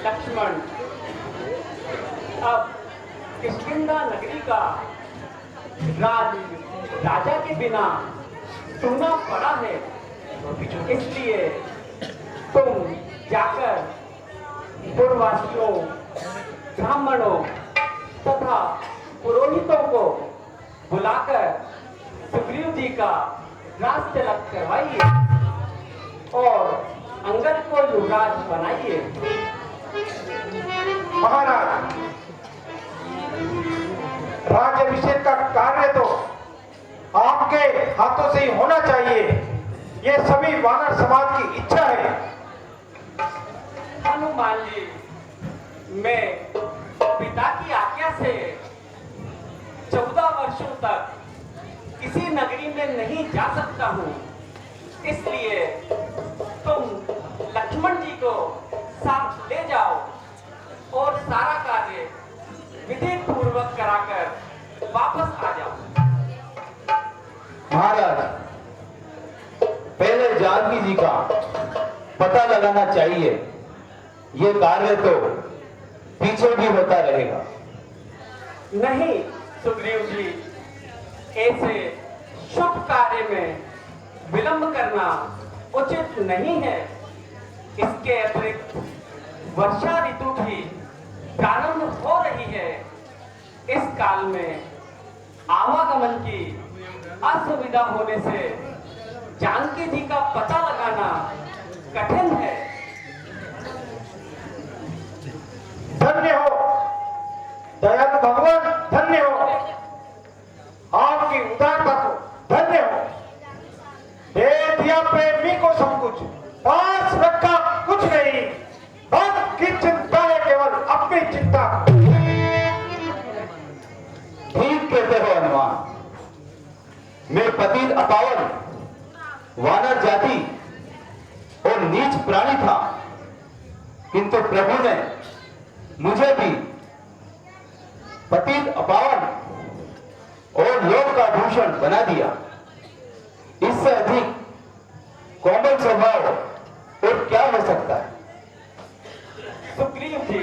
लक्ष्मण, अब किष्किंधा नगरी का राज राजा के बिना सुना पड़ा है, इसलिए तुम जाकर पुरवासियों, ब्राह्मणों तथा पुरोहितों को बुलाकर सुग्रीव जी का राज तिलक करवाइए और अंगद को युवराज बनाइए। महाराज, राज्याभिषेक का कार्य तो आपके हाथों से ही होना चाहिए। ये सभी वानर समाज की इच्छा है। हनुमान जी, मैं पिता की आज्ञा से 14 वर्षों तक किसी नगरी में नहीं जा सकता हूँ, इसलिए तुम लक्ष्मण जी को साथ ले जाओ और सारा कार्य विधि पूर्वक कराकर वापस आ जाओ। महाराज, पहले जानकी जी का पता लगाना चाहिए। ये कार्य तो पीछे भी होता रहेगा। नहीं सुग्रीव जी, ऐसे शुभ कार्य में विलंब करना उचित नहीं है। इसके अतिरिक्त वर्षा ऋतु भी प्रारंभ हो रही है। इस काल में आवागमन की असुविधा होने से जानकी जी का पता लगाना कठिन है। धन्य हो दयालु भगवान, धन्य हो। आपकी उदारता को धन्य हो। दे दिया प्रेमी को सब कुछ, पास रखा कुछ नहीं। भक्त की चिंता है केवल अपनी चिंता। ठीक कहते हो हनुमान। मैं पतित अपावन, वानर जाति और नीच प्राणी था, किंतु प्रभु ने मुझे भी पतित अपावन और लोक का भूषण बना दिया। इससे अधिक कोमल स्वभाव और क्या हो सकता है। सुग्रीव जी,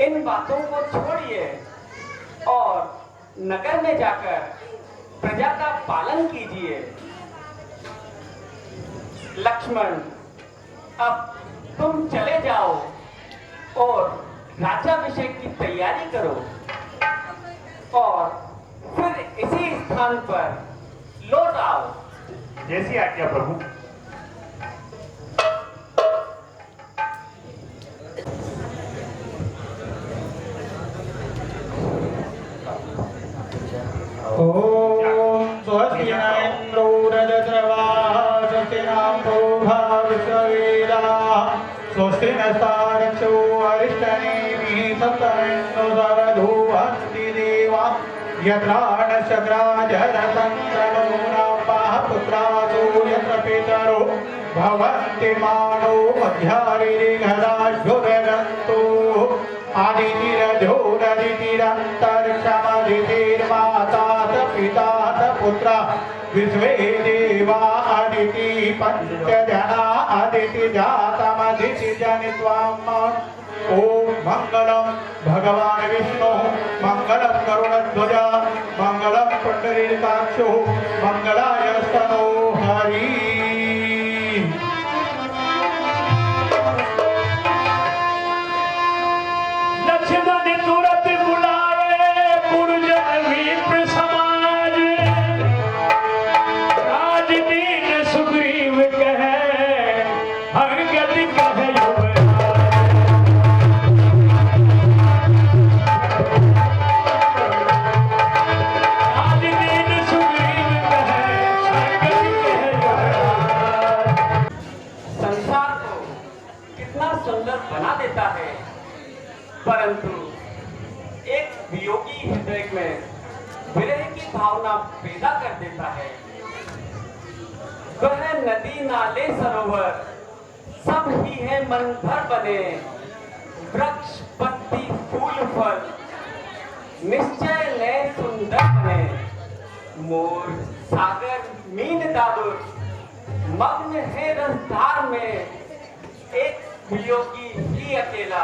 इन बातों को छोड़िए और नगर में जाकर प्रजा का पालन कीजिए। लक्ष्मण, अब तुम चले जाओ और राज्याभिषेक की तैयारी करो और फिर इसी स्थान पर लौट आओ। जैसी आज्ञा प्रभु। ओम स्वस्ति न इंद्रो रजत्रवाः स्वस्ति नाम्भो विश्ववेदाः स्वस्ति नस्तारक्षो अरिष्टनेमिः सप्तमिन्दो सरधूवन्ति देवा यत्राणशक्राजरतन्त्रनूनापाः पुत्रासो यत्र पितरो भवन्ति मानो मध्यारिगदाश्वरगन्तो आदितिरजोदरितिरन्तरिक्षमदितिर्माता च पिता च पुत्रा विश्वे देवा अदिति पंचजना अदिति जातमदिति जनित्वाम्। ओम मंगलम भगवान विष्णु, मंगलम गरुड़ध्वज, मंगलम पुंडरीकाक्षो, मंगलाय स्तनो हरि। लक्ष्मण तुरंत बुलाए पुरजन विप्र समाज, आज दीन सुग्रीव कहे अंगद कहे युवराज। आज दीन सुग्रीव कहे अंगद कहे युवराज। संसार को कितना सुंदर बना देता है, परंतु एक वियोगी हृदय में विरह की भावना पैदा कर देता है। वह नदी नाले सरोवर सब ही है मन भर बने, वृक्ष पत्ती फूल फल निश्चय नए सुंदर बने। मोर सागर मीन दादुर मग्न है रसधार में, एक वियोगी ही अकेला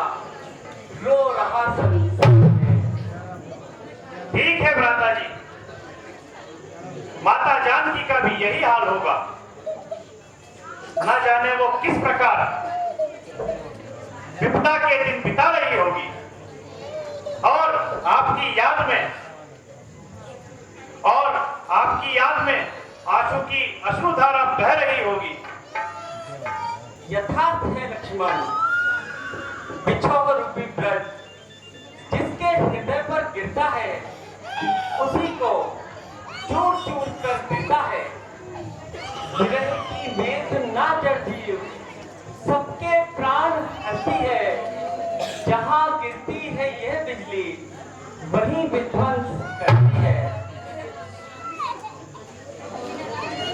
रो रहा संसार है। ठीक है भ्राता जी, माता जानकी का भी यही हाल होगा। न जाने वो किस प्रकार विपदा के दिन बिता रही होगी और आपकी याद में आंसू की अश्रुधारा बह रही होगी। यथार्थ है लक्ष्मण, बिछोह रूपी ब्रज जिसके हृदय पर गिरता है उसी को चूर चूर कर देता है। विरह की मेघ ना जड़ जीव सबके प्राण हंसती है। जहां गिरती है यह बिजली वहीं विध्वंस करती है।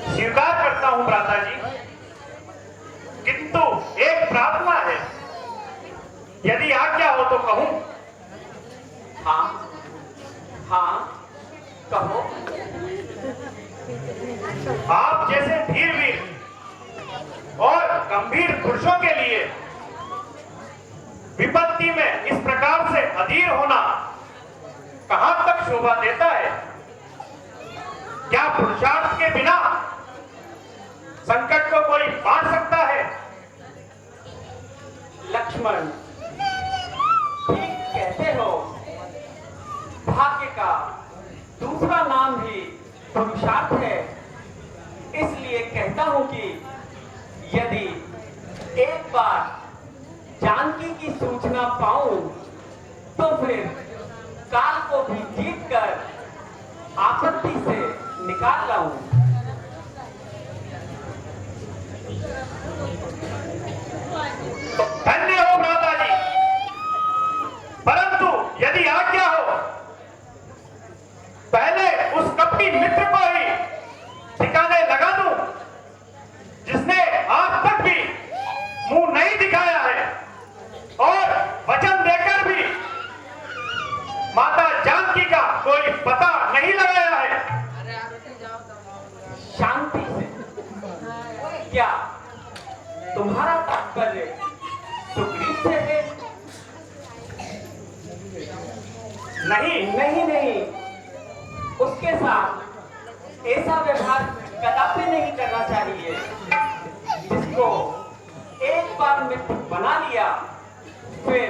स्वीकार करता हूं भ्राता जी, किंतु एक प्रार्थना है, यदि आज्ञा हो तो कहूं। हाँ हाँ कहो। आप जैसे धीरवीर और गंभीर पुरुषों के लिए विपत्ति में इस प्रकार से अधीर होना कहां तक शोभा देता है? क्या पुरुषार्थ के बिना संकट को कोई बांट सकता है? लक्ष्मण ठीक कहते हो, भाग्य का दूसरा नाम भी पुरुषार्थ है। इसलिए कहता हूं कि यदि एक बार जानकी की सूचना पाऊं तो फिर काल को भी जीत कर आपत्ति से निकाल लाऊं। धन्य हो भ्राता जी, परंतु यदि आज्ञा हो पहले उस कपटी मित्र को ही ठिकाने लगा दूं जिसने आज तक भी मुंह नहीं दिखाया है और वचन देकर भी माता जानकी का कोई पता नहीं लगाया है। शांति से। क्या तुम्हारा तात्पर्य सुग्रीव से है? नहीं नहीं नहीं, उसके साथ ऐसा व्यवहार कदापि नहीं करना चाहिए। जिसको एक बार मित्र बना लिया फिर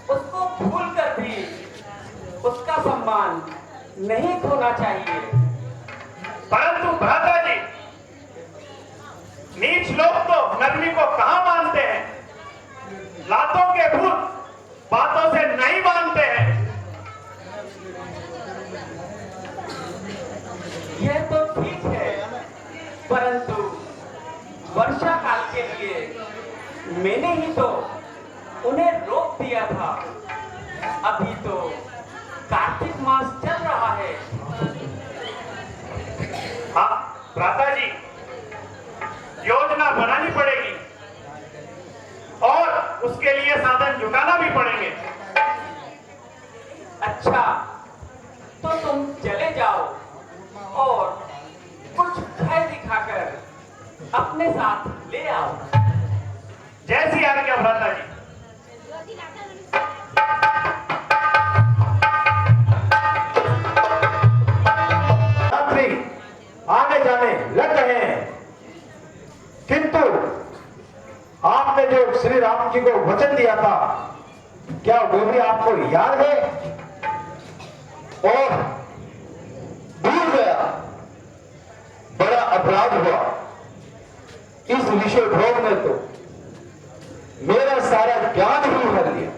उसको भूल कर भी उसका सम्मान नहीं खोना चाहिए। परंतु भ्राता जी, नीच लोग तो नरमी को कहां मानते हैं? लातों के भूत बातों से नहीं मानते हैं। यह तो ठीक है, परंतु वर्षा काल के लिए मैंने ही तो उन्हें रोक दिया था। अभी तो कार्तिक मास चल रहा है। हाँ भ्राता जी, योजना बनानी पड़ेगी और उसके लिए साधन जुटाना भी पड़ेंगे। अच्छा, तो तुम चले जाओ और कुछ भय दिखाकर अपने साथ ले आओ। जैसी आज्ञा भ्राता जी। यात्री आने जाने लग गए हैं, किंतु आपने जो श्री राम जी को वचन दिया था क्या वो भी आपको याद है? और भूल गया, बड़ा अपराध हुआ। इस विषय भोग ने तो मेरा सारा ज्ञान ही हर लिया।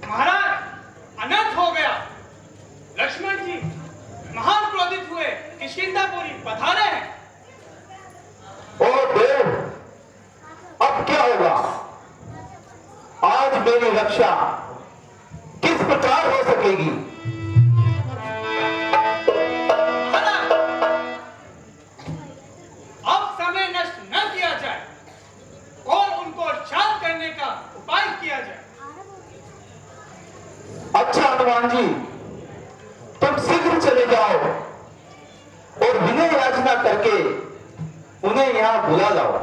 महाराज, अनर्थ हो गया। लक्ष्मण जी महान क्रोधित हुए किष्किंधापुरी पधारे हैं। ओ देव, अब क्या होगा? आज मेरी रक्षा किस प्रकार हो सकेगी? महाराज, अब समय नष्ट न किया जाए और उनको शांत करने का उपाय किया जाए। अच्छा हनुमान जी, जाओ और विनय याचना करके उन्हें यहां बुला लाओ।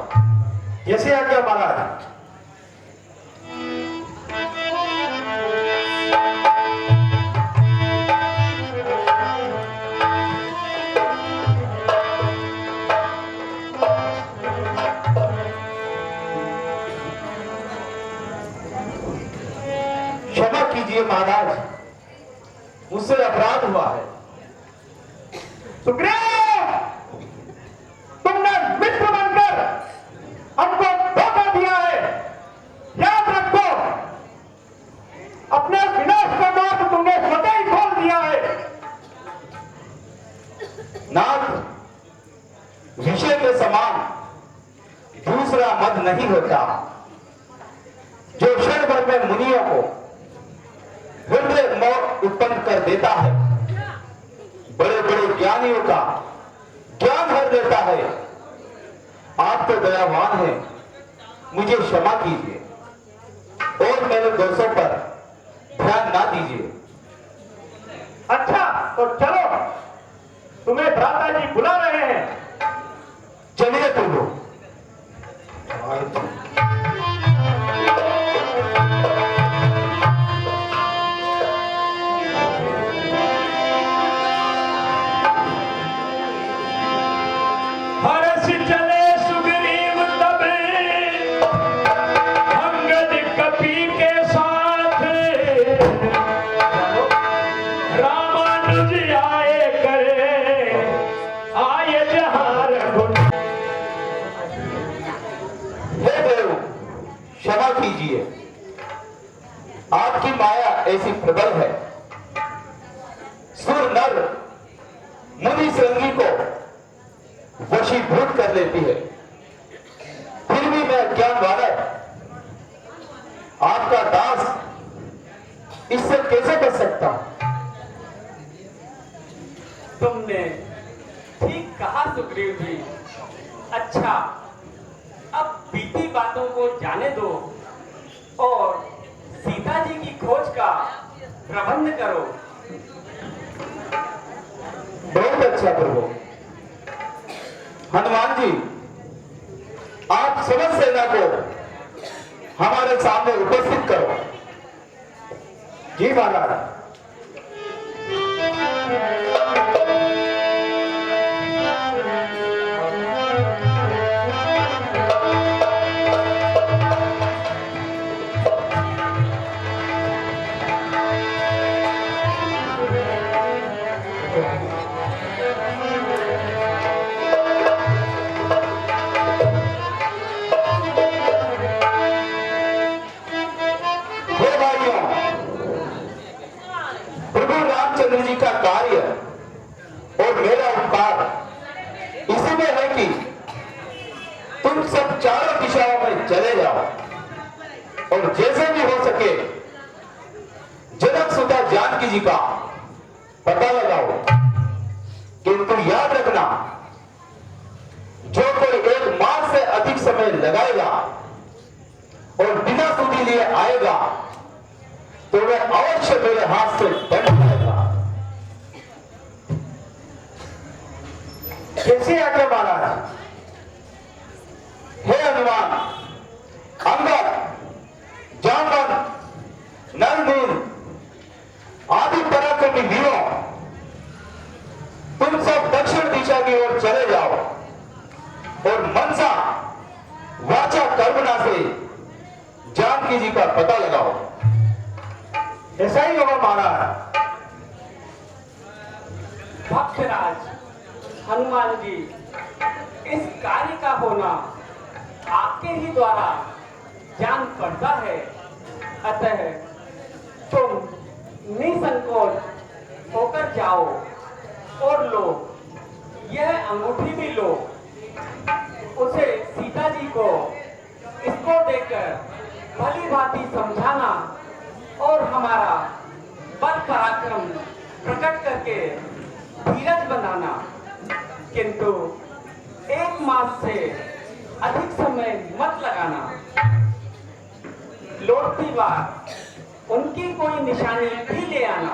जैसे आज्ञा महाराज। क्षमा कीजिए महाराज, मुझसे अपराध हुआ है। सुग्रीव, तुमने मित्र बनकर हमको धोखा दिया है। याद रखो, अपने विनाश का मार्ग तुमने स्वतः ही खोल दिया है। नाथ, विषय के समान दूसरा मद नहीं होता जो क्षण भर में मुनियों को हृदय मोह उत्पन्न कर देता है, बड़े बड़े ज्ञानियों का ज्ञान हर देता है। आप तो दयावान हैं, मुझे क्षमा कीजिए और मेरे दोषों पर ध्यान ना दीजिए। अच्छा तो चलो, तुम्हें भ्राता जी बुला रहे हैं। चलिए तुम लोग। हर्ष चले सुग्रीव तब अंगद कपि के साथ, रामानुज आए करे आए जहाँ रघुनाथ। हे देव, क्षमा कीजिए, आपकी माया ऐसी प्रबल है, सुर नर मुनि श्रृंगी को वशीभूत कर लेती है। फिर भी मैं अज्ञान वाला आपका दास इससे कैसे बच सकता हूं? तुमने ठीक कहा सुग्रीव जी। अच्छा, अब बीती बातों को जाने दो और सीता जी की खोज का प्रबंध करो। बहुत अच्छा प्रभु। हनुमान जी, आप समस्त सेना को हमारे सामने उपस्थित करो। जी महाराज। हे भाइयों, प्रभु रामचंद्र जी का कार्य और मेरा उपकार इसी में है कि तुम सब चारों दिशाओं में चले जाओ और जैसे भी हो सके जनक सुधा जानकी जी का पता लगाओ। किंतु याद रखना, जो कोई 1 मास से अधिक समय लगाएगा और बिना सुधी लिए आएगा तो वह अवश्य मेरे हाथ से दंड पाएगा। कैसे आज्ञा महाराज। हे हनुमान, अंगद, जामवंत, नल नील आदि पराक्रमी वीरों, तुम सब दक्षिण दिशा की ओर चले जाओ और मनसा वाचा कर्मणा से जानकी जी का पता लगाओ। ऐसा ही होगा महाराज। भक्तराज हनुमान जी, इस कार्य का होना आपके ही द्वारा जान पड़ता है, अतः तुम निसंकोच होकर जाओ और लो यह अंगूठी भी लो। उसे सीता जी को इसको देकर भली भांति समझाना और हमारा बल पराक्रम प्रकट करके धीरज बनाना। किंतु 1 मास से अधिक समय मत लगाना। लौटती बार उनकी कोई निशानी भी ले आना।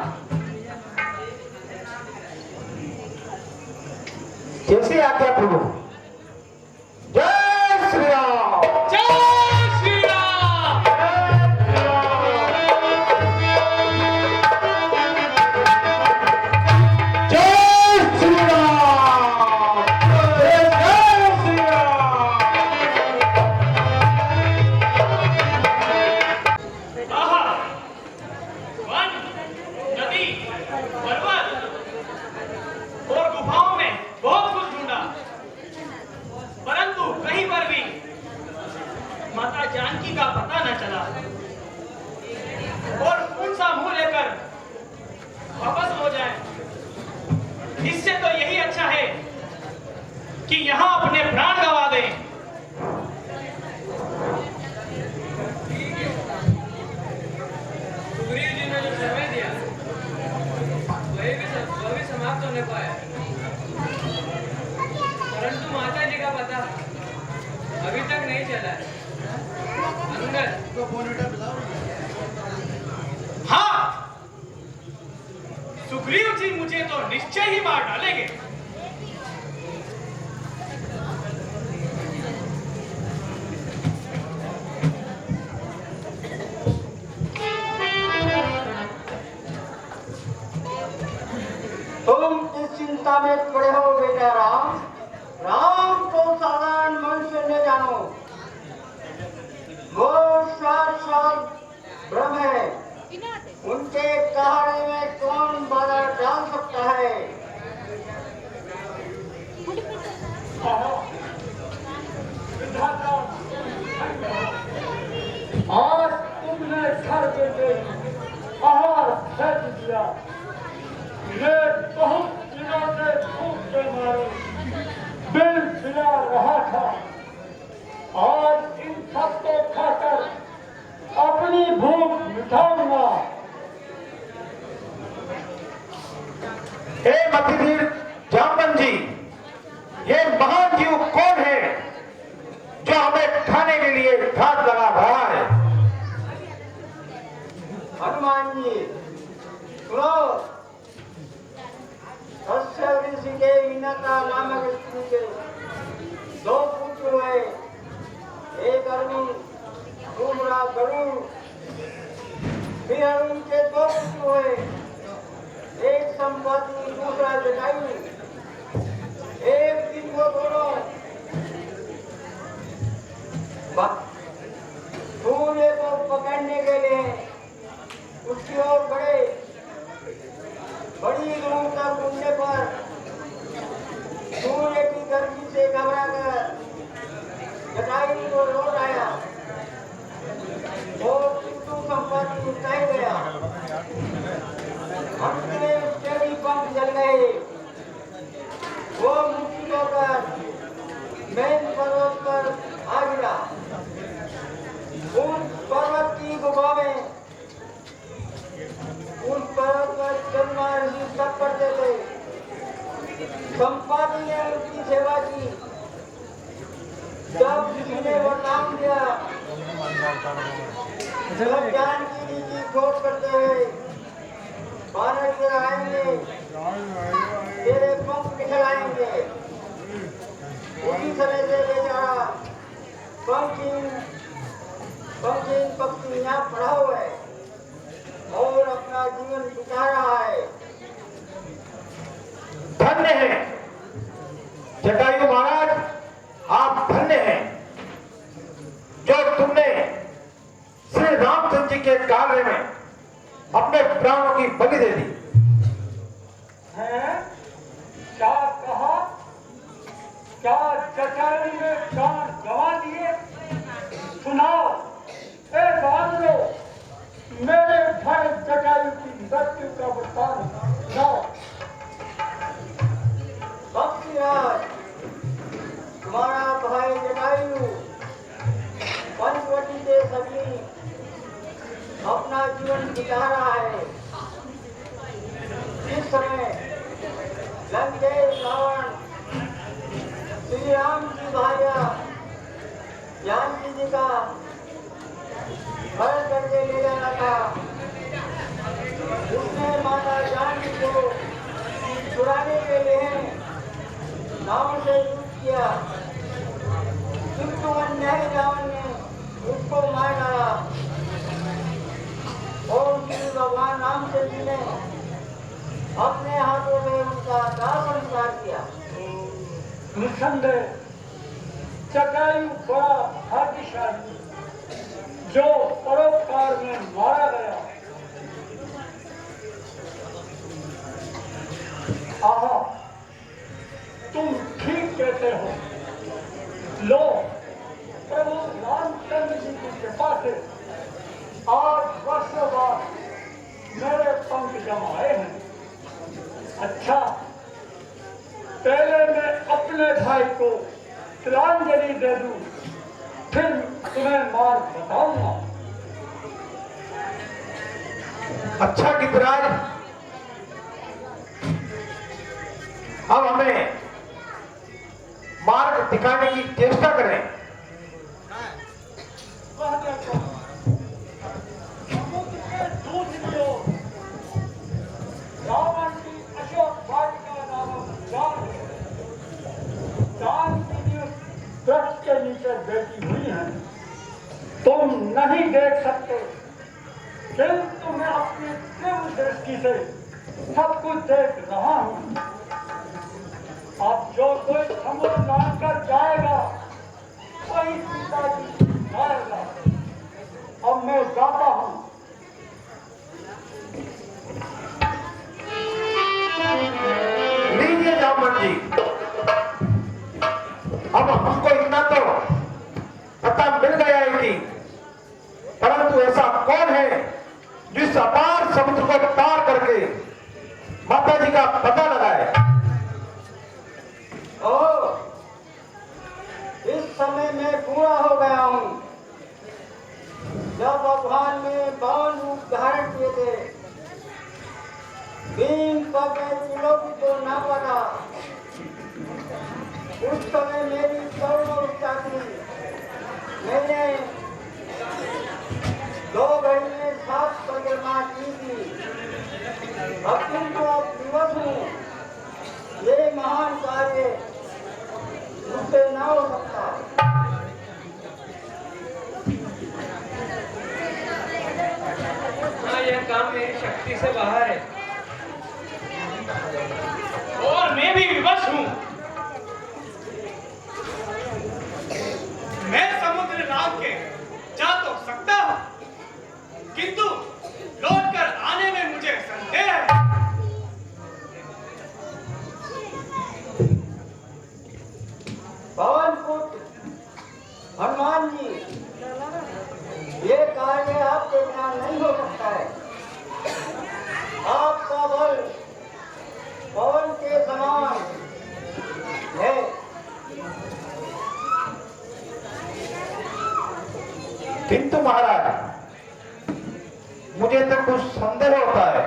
जैसे आज्ञा प्रभु। जय श्री राम। जय श्री राम। जय श्री राम। जय श्री राम। आहा, वन, नदी, पर्वत और गुफाओं में बहुत कुछ ढूंढा, परंतु कहीं पर भी माता जानकी का पता न चला। और कौन सा मुंह लेकर वापस हो जाए, इससे तो यही अच्छा है कि यहां अपने प्राण गंवा दें। सुग्रीव जी ने जो समय दिया वह भी समाप्त होने को है, परंतु माता जी का पता अभी तक नहीं चला है। अंगद, हाँ, सुग्रीव जी मुझे तो निश्चय ही मार डालेंगे। तुम इस चिंता में पड़े हो बेटा राम। राम को साधारण मनुष्य न जानो, वो साक्षात ब्रह्म है। उनके कहने में कौन बाधा डाल सकता है। आज तुमने घर के आहार फेंक दिया। ये बहुत दिनों से भूख के मारे बिल खिला रहा था। आज इन सबको खाकर अपनी भूख मिटाऊंगा। हे मतिधीर जामवन जी, ये महान जीव कौन है जो हमें खाने के लिए घात लगा रहा है। हनुमान जी सुनो। कश्यप ऋषि के विनता नामक स्त्री के 2 पुत्र हुए, एक अरुण दूसरा गरुड़। फिर अरुण के 2 पुत्र हुए, एक संपत्ति दूसरा जटायु। एक दिन वो दोनों सूर्य को पकड़ने के लिए उसकी ओर बढ़े। बड़ी दूर तक उड़ने पर सूर्य की गर्मी से घबराकर जटायु को लौट आया। वो किंतु संपत्ति उठाई गया। अंत में उसके भी पंख जल गए। वो मुक्ति होकर मैन पर्वत पर आ गिरा। उन पर्वत की गुफा में उन पर्वत पर जन्मा ऋषि तप करते थे। संपाति ने उनकी सेवा की। जब ऋषि ने वरदान दिया, जब जानकी जी की खोज करते हुए बानर इधर आएंगे, तेरे पंख निकलाएंगे। उसी समय से बेचारा पक्षी यहाँ पड़ा हुआ है और अपना जीवन बिता रहा है। धन्य है जटायु महाराज, आप धन्य हैं जो तुमने श्री रामचंद्र जी के कार्य में अपने प्राणों की बलि दे दी। हैं? क्या कहा? क्या जटायु ने प्राण गंवा दिए? सुनाओ, ए बांधो, मेरे भाई जटायु की मृत्यु का वृत्तांत सुनाओ। भक्तिराज, तुम्हारा भाई जटायु पंचवटी के सभी अपना जीवन बिता रहा है। इस समय लंकेश रावण श्री राम की भार्या जानकी जी का हरण करके ले जाना था। उसने माता जानकी को छुड़ाने के लिए रावण से युद्ध किया, किंतु अन्यायी रावण ने उसको मार डाला और श्री भगवान रामचंद्र जी ने अपने हाथों में उनका दाह संस्कार किया। निसंदेह जटायु बड़ा भाग्यशाली जो परोपकार में मारा गया। आहा, तुम ठीक कहते हो। लो, प्रभु रामचंद्र जी की कृपा से आज वर्षों बाद मेरे पंख जमाए हैं। अच्छा, पहले मैं अपने भाई को तिलांजलि दे दूं, फिर तुम्हें मार्ग बताऊंगा। अच्छा गिरिराज, अब हमें मार्ग दिखाने की चेष्टा करें। वह देखो, समुद्र के दूसरी ओर रावण की अशोक वाटिका नामक उद्यान है। जानकी जी वृक्ष के नीचे बैठी हुई हैं। तुम नहीं देख सकते, किंतु मैं अपनी तीव्र दृष्टि से सब कुछ देख रहा हूं। अब जो कोई समुद्र लांघकर जाएगा वही सीता जी जाएगा। अब मैं जाता हूं। लीजिए जामवंत जी, अब हमको इतना तो पता मिल गया है कि परंतु ऐसा कौन है जिस अपार समुद्र को पार करके माता जी का पता लगाए। ओ, इस समय मैं पूरा हो गया हूँ। जब भगवान ने बाण रूप धारण किए थे, भीम पग में त्रिलोकी को नापा था, उस समय मेरी करोड़ों इच्छा थी। मैंने 2 घड़ी में 7 परिक्रमा की थी। अब किंतु अब विवश हूँ। ये महान कार्य मुझसे ना हो सकता। हाँ, यह काम मेरी शक्ति से बाहर है। और मैं भी विवश हूं। मैं समुद्र लांघ के जा तो सकता हूं, किंतु लौटकर आने में मुझे संदेह है। पवन पुत्र हनुमान जी, ये कार्य आपके बिना नहीं हो सकता है। आपका बल पवन के समान है। किंतु महाराज, मुझे तो कुछ संदेह होता है।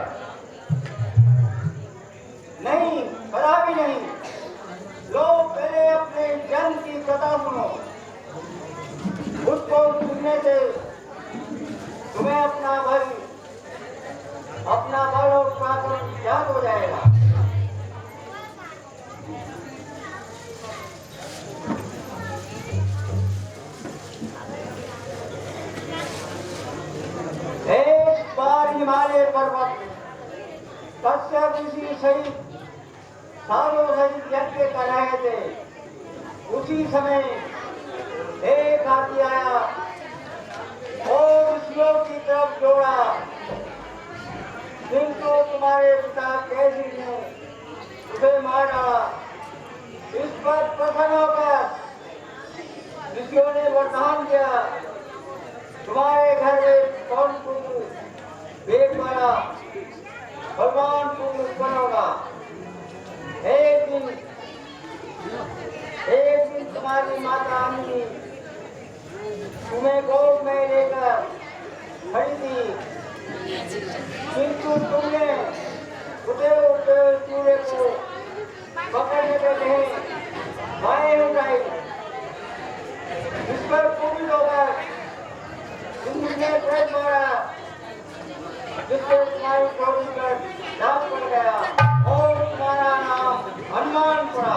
नहीं, बड़ा भी नहीं। लो, पहले अपने जन्म की कथा सुनो। उसको सुनने से तुम्हें अपना बल और पराक्रम याद हो जाएगा। एक बार हिमालय पर्वत कश्यप ऋषि सहित सालों सहित यज्ञ कर रहे थे। उसी समय एक हाथी आया और उस लोग की तरफ दौड़ा, किंतु तुम्हारे पिता कैसी ने उसे मार डाला। इस पर प्रसन्न होकर ऋषियों ने वरदान दिया, तुम्हारे घर में कौन पुत्र वेद वाला भगवान पुत्र उत्पन्न होगा। एक दिन तुम्हारी माता अम्मी तुम्हें गोद में लेकर खड़ी थी, किंतु तुमने उठे सूर्य को पकड़ने के लिए बाएं उठाई। इस पर कुपित होकर तुमने पेट मारा, जिससे तुम्हारी चोरी पर दाग पड़ गया और तुम्हारा नाम हनुमान पड़ा।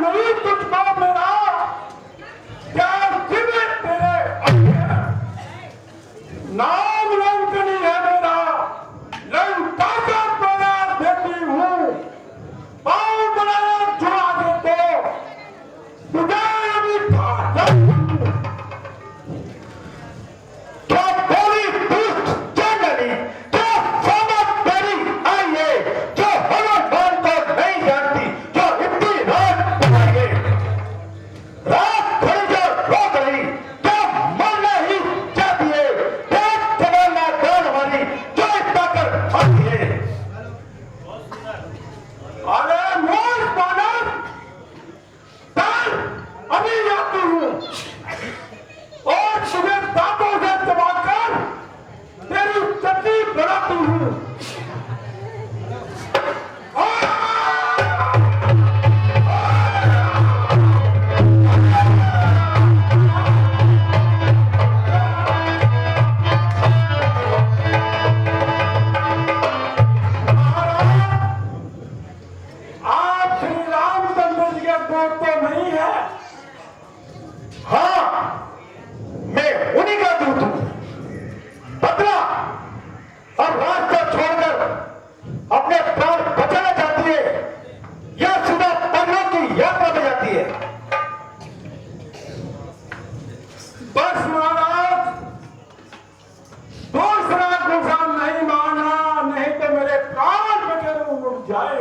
नहीं तुझको मेरा प्यार जिन्हें तेरे अंदर। नाम लंकनी है मेरा, लंका का मेरा देती हूँ। पाँव बनाया जुड़ा दे तो तुझे अभी खाता हूँ। क्या बोली दुष्ट जंगली, क्या समझ तेरी आई है, जो हमें बाल को नहीं जानती, जो इतनी रात बनाएंगे। रात खड़ी जो रोक रही, क्या मरना ही चाहती है, पेट चलाना दान वाली, जो इतना कर आती है। अरे मोर मानव, दान अभी जाती हूँ और तुम्हें दांतों से दबाकर तेरी चट्टी बनाती हूँ। आप श्री रामचंद्र जी के दूत तो नहीं है? हाँ, मैं उन्हीं का दूत हूं। बदला और रास्ता छोड़कर अपने प्राण बचाना चाहती है या सीधा परलोक की यात्रा में जाती है? बस महाराज, दूसरा गुस्सा नहीं माना, नहीं तो मेरे प्राण वगैरह उड़ जाए।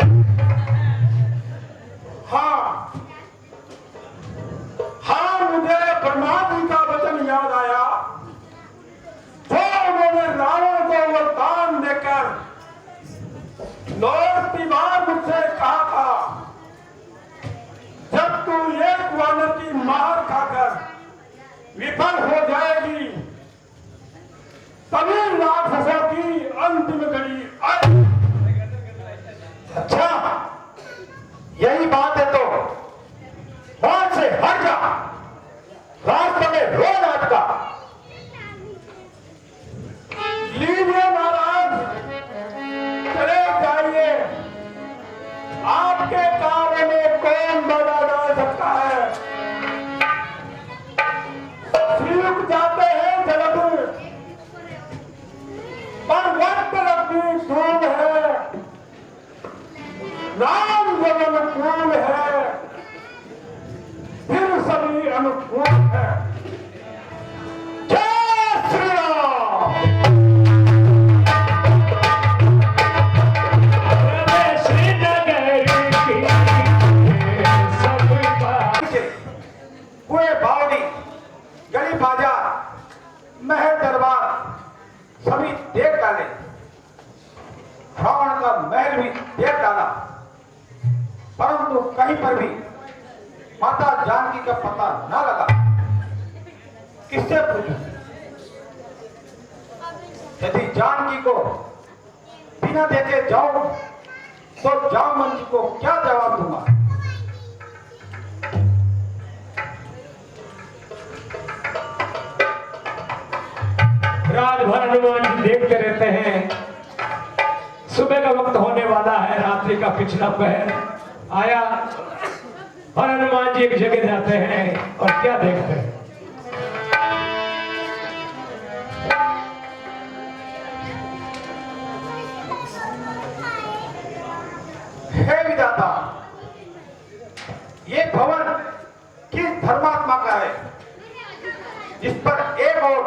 हाँ, मुझे परमात्मा का वचन याद आया, जो उन्होंने रावण को वरदान देकर लौटती बार मुझसे कहा था, जब तू एक वानर की मार खाकर विफल हो जाएगी, तभी राक्षसों की अंतिम घड़ी आएगी। अच्छा, यही बात है तो वहां से हट जा, रास्ते में रोज अटका। लीजिए महाराज, चले जाइए। आपके कार्य में कौन बाधा डाल सकता है? श्रीयुक्त जाते हैं जल्द, पर वक्त रखनी दूर है। राम जब अनुकूल है, फिर सभी अनुकूल है। जय श्री राम। कुएं बावड़ी, गली बाजार, महल दरबार सभी देख डाले, रावण का महल भी देख डाला, परंतु कहीं पर भी माता जानकी का पता न लगा। किससे पूछूं? यदि जानकी को बिना देखे जाऊं तो जामन जी को क्या जवाब दूंगा? रात भर हनुमान जी देखते रहते हैं। सुबह का वक्त होने वाला है, रात्रि का पिछला पहर आया और हनुमान जी एक जगह जाते हैं और क्या देखते हैं? हे विधाता, ये भवन किस धर्मात्मा का है जिस पर एक और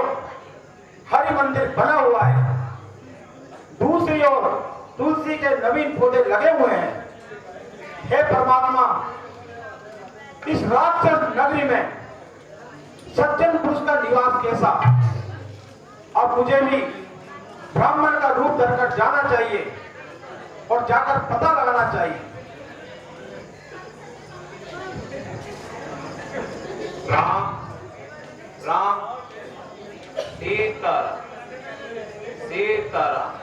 हरि मंदिर बना हुआ है, दूसरी ओर तुलसी के नवीन पौधे लगे हुए हैं? हे परमात्मा, इस राक्षस नगरी में सज्जन पुरुष का निवास कैसा? अब मुझे भी ब्राह्मण का रूप धरकर जाना चाहिए और जाकर पता लगाना चाहिए। राम राम सीताराम सीताराम।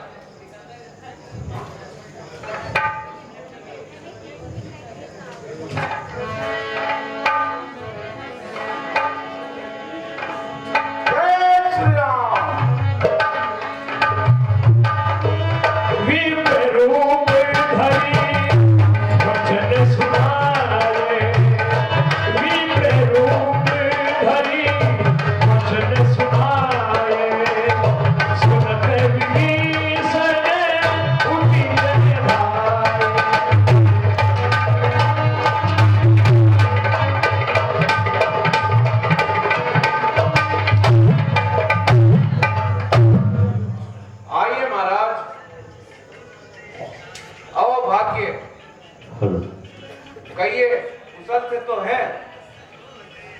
रूप धरी वचन सुनाए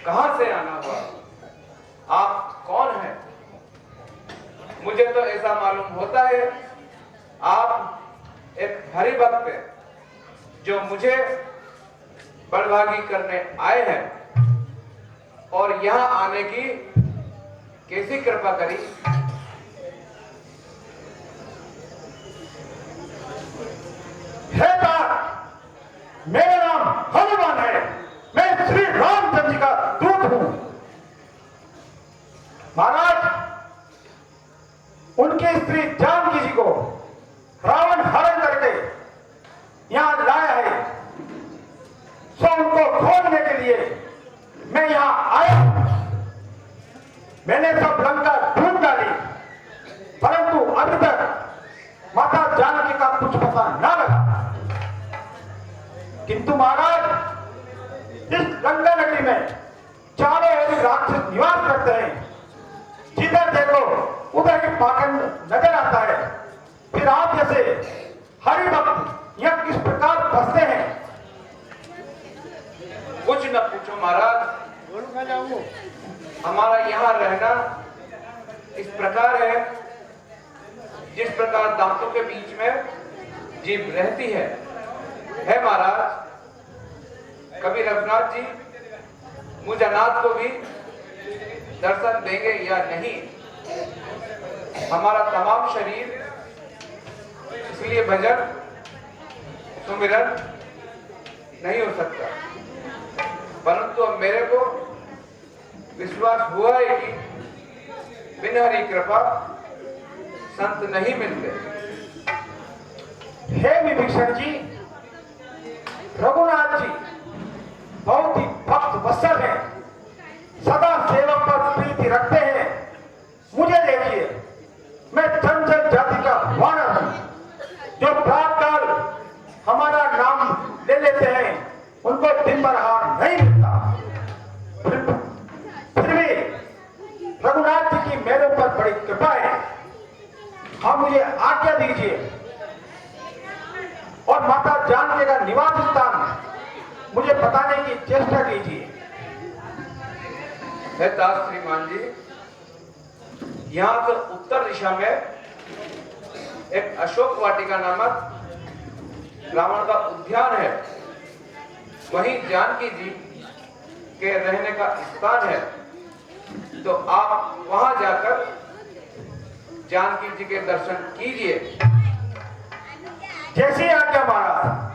कहां से आना हुआ? आप कौन हैं? मुझे तो ऐसा मालूम होता है आप एक हरि भक्त हैं जो मुझे बड़भागी करने आए हैं और यहां आने की कैसी कृपा करी? हे तात, मेरा नाम हनुमान है। मैं श्री रामचंद्र जी का दूत हूं। महाराज, उनकी स्त्री जानकी जी को रावण हरण करके यहां लाया है, सो उनको खोजने के लिए मैं यहां आया हूं। मैंने सब लंका ढूंढ डाली, परंतु अभी तक माता जानकी का कुछ पता न लगा। किंतु महाराज, इस लंका नगरी में चारों ओर राक्षस निवास करते हैं। जिधर देखो उधर की पाखंड नजर आता है। फिर आप जैसे हरि भक्त यह किस प्रकार फंसते हैं? कुछ न पूछो महाराज, हमारा यहाँ रहना इस प्रकार है जिस प्रकार दांतों के बीच में जीभ रहती है महाराज। कभी रघुनाथ जी मुझ अनाथ को भी दर्शन देंगे या नहीं? हमारा तमाम शरीर इसलिए भजन सुमिरन नहीं हो सकता, परंतु अब मेरे को विश्वास हुआ है कि बिना हरि कृपा संत नहीं मिलते। हे विभीषण जी, रघुनाथ जी बहुत ही भक्त वत्सल हैं, सदा सेवक पर प्रीति रखते हैं। मुझे देखिए, मैं चंचल जाति का वानर हूं, जो प्रातःकाल हमारा नाम ले लेते हैं, उनको दिन भर आहार नहीं मिलता। फिर भी रघुनाथ जी की मेरे ऊपर बड़ी कृपा है। आप मुझे आज्ञा दीजिए और माता जानकी का निवास स्थान मुझे बताने की चेष्टा कीजिए। है दास श्रीमान जी, यहाँ से उत्तर दिशा में एक अशोक वाटिका नामक रावण का उद्यान है। वहीं जानकी जी के रहने का स्थान है, तो आप वहां जाकर जानकी जी के दर्शन कीजिए। जैसी आज्ञा महाराज।